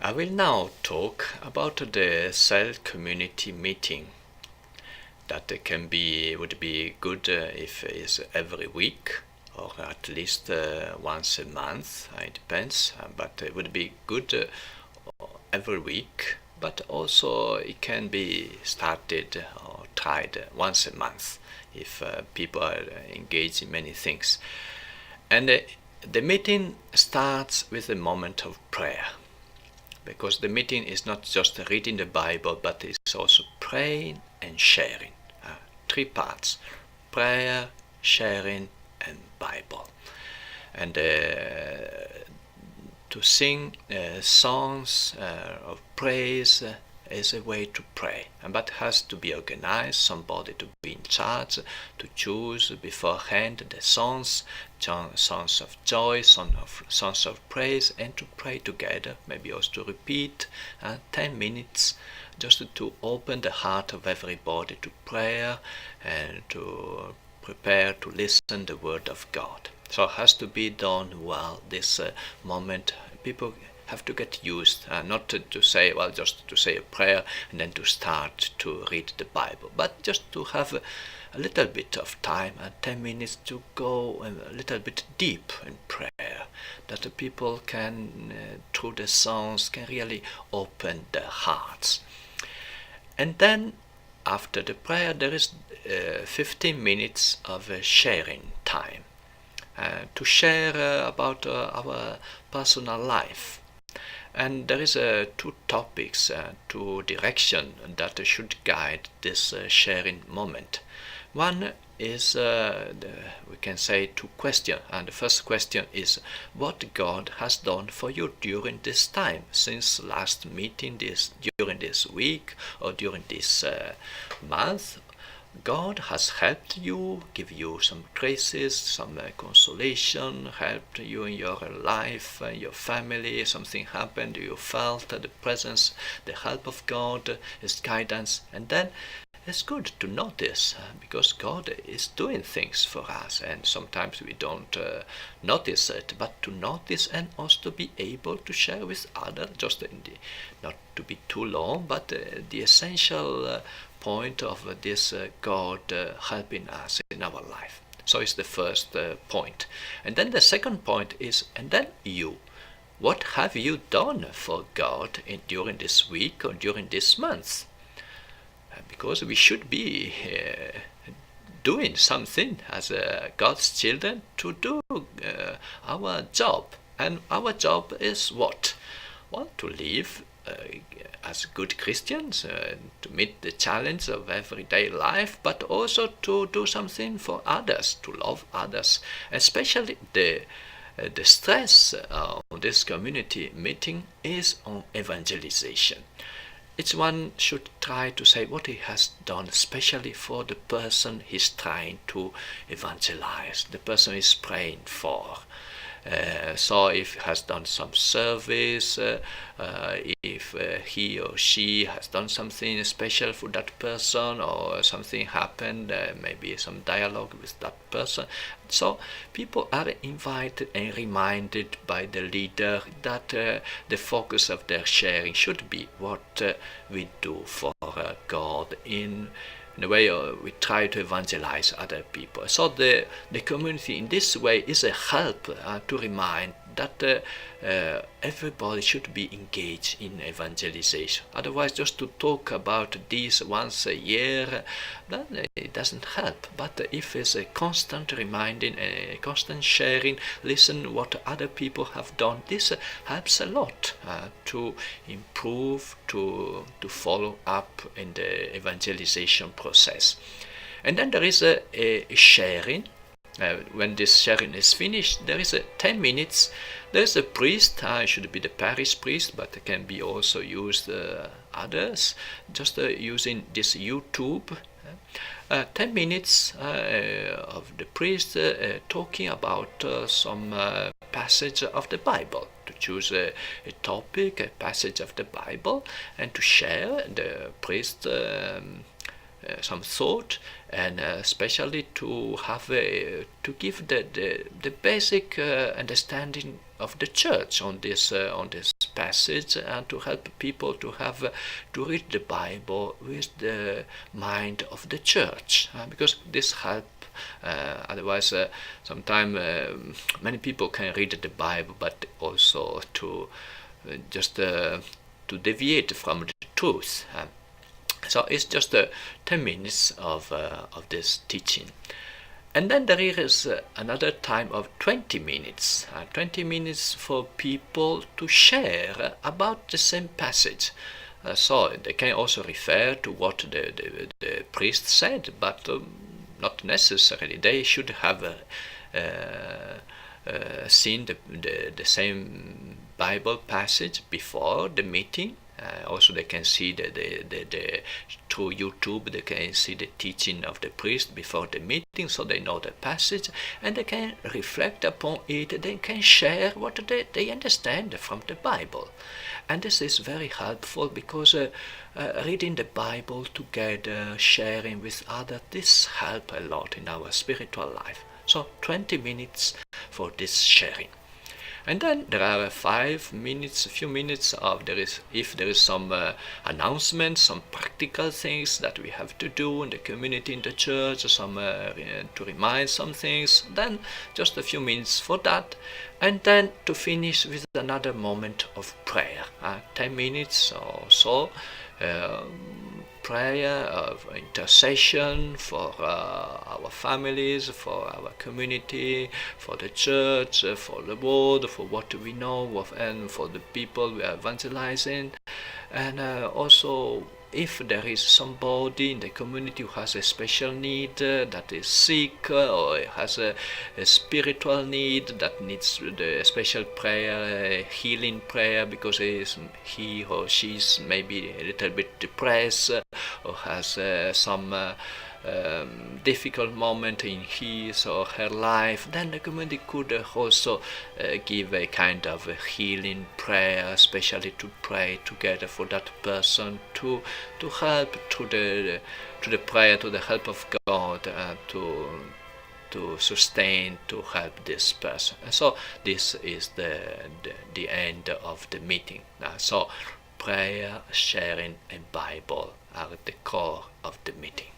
I will now talk about the cell community meeting. That would be good if it's every week or at least once a month. It depends, but it would be good every week. But also it can be started or tried once a month if people are engaged in many things. And the meeting starts with a moment of prayer, because the meeting is not just reading the Bible, but it's also praying and sharing. Three parts: prayer, sharing, and Bible. And to sing songs of praise is a way to pray, but has to be organized, somebody to be in charge, to choose beforehand the songs of joy, songs of praise, and to pray together, maybe also to repeat 10 minutes, just to open the heart of everybody to prayer and to prepare to listen the word of God. So it has to be done well, this moment. People have to get used, not to say, well, just to say a prayer and then to start to read the Bible, but just to have a little bit of time, 10 minutes, to go a little bit deep in prayer, that the people can, through the songs, can really open their hearts. And then after the prayer there is 15 minutes of sharing time, to share about our personal life. And there is two topics, two directions that should guide this sharing moment. One is, we can say, two questions. And the first question is what God has done for you during this time, since last meeting, during this week or during this month. God has helped you, give you some graces, some consolation, helped you in your life, your family, something happened, you felt the presence, the help of God, His guidance. And then it's good to notice, because God is doing things for us, and sometimes we don't notice it, but to notice and also to be able to share with others, just not to be too long, but the essential point of this God helping us in our life. So it's the first point. And then the second point is, and then you. What have you done for God during this week or during this month? Because we should be doing something as God's children to do our job. And our job is what? Well, to live as good Christians, to meet the challenge of everyday life, but also to do something for others, to love others. Especially the stress on this community meeting is on evangelization. Each one should try to say what he has done, especially for the person he's trying to evangelize, the person he's praying for. So if he has done some service, if he or she has done something special for that person, or something happened, maybe some dialogue with that person. So people are invited and reminded by the leader that the focus of their sharing should be what we do for God in the way we try to evangelize other people. So the community in this way is a help to remind that everybody should be engaged in evangelization. Otherwise, just to talk about this once a year, then it doesn't help. But if it's a constant reminding, a constant sharing, listen what other people have done, this helps a lot to improve, to follow up in the evangelization process. And then there is a sharing. When this sharing is finished, there is 10 minutes. There is a priest, should be the parish priest, but it can be also used others, just using this YouTube. 10 minutes of the priest talking about some passage of the Bible, to choose a topic, a passage of the Bible, and to share the priest some thought, and especially to have to give the basic understanding of the church on this passage and to help people to have to read the Bible with the mind of the church, because this help. Otherwise, sometimes many people can read the Bible, but also to just to deviate from the truth. So it's just 10 minutes of this teaching. And then there is another time of 20 minutes. 20 minutes for people to share about the same passage. So they can also refer to what the priest said, but not necessarily. They should have seen the same Bible passage before the meeting. Also, they can see through YouTube. They can see the teaching of the priest before the meeting, so they know the passage, and they can reflect upon it. They can share what they understand from the Bible, and this is very helpful because reading the Bible together, sharing with others, this helps a lot in our spiritual life. So 20 minutes for this sharing. And then there are 5 minutes, a few minutes of if there is some announcement, some practical things that we have to do in the community, in the church, some to remind some things. Then just a few minutes for that, and then to finish with another moment of prayer, 10 minutes or so. Prayer of intercession for our families, for our community, for the church, for the world, for what we know of, and for the people we are evangelizing. And also, if there is somebody in the community who has a special need, that is sick, or has a spiritual need that needs the special prayer, healing prayer, because he or she is maybe a little bit depressed, or has some difficult moment in his or her life, then the community could also give a kind of a healing prayer, especially to pray together for that person, to help to the prayer, to the help of God, to sustain, to help this person. And so this is the end of the meeting. So prayer, sharing, and Bible are at the core of the meeting.